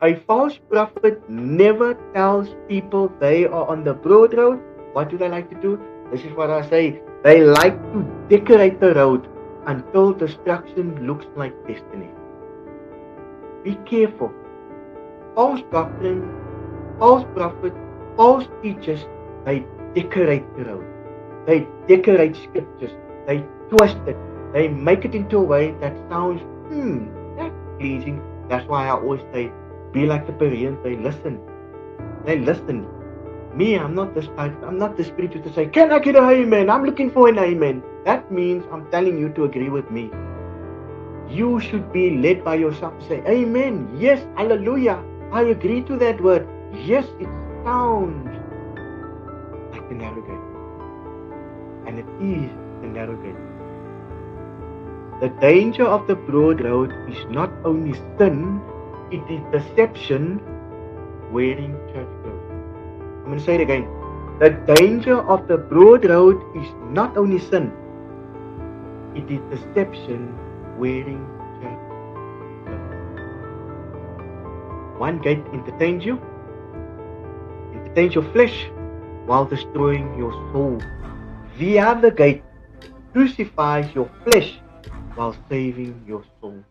A false prophet never tells people they are on the broad road. What do they like to do? This is what I say. They like to decorate the road until destruction looks like destiny. Be careful. False doctrine, false prophets, false teachers, they decorate the road. They decorate scriptures. They twist it. They make it into a way that sounds, that's pleasing. That's why I always say, be like the Bereans. They listen. They listen. Me, I'm not this type. I'm not the spiritual to say, can I get an amen? I'm looking for an amen. That means I'm telling you to agree with me. You should be led by yourself to say, amen. Yes, hallelujah. I agree to that word. Yes, it sounds like the narrow gate. And it is the narrow gate. The danger of the broad road is not only sin, it is deception wearing church clothes. I'm going to say it again. The danger of the broad road is not only sin, it is deception wearing church clothes. One gate entertains you, entertains your flesh while destroying your soul. The other gate crucifies your flesh while saving your soul.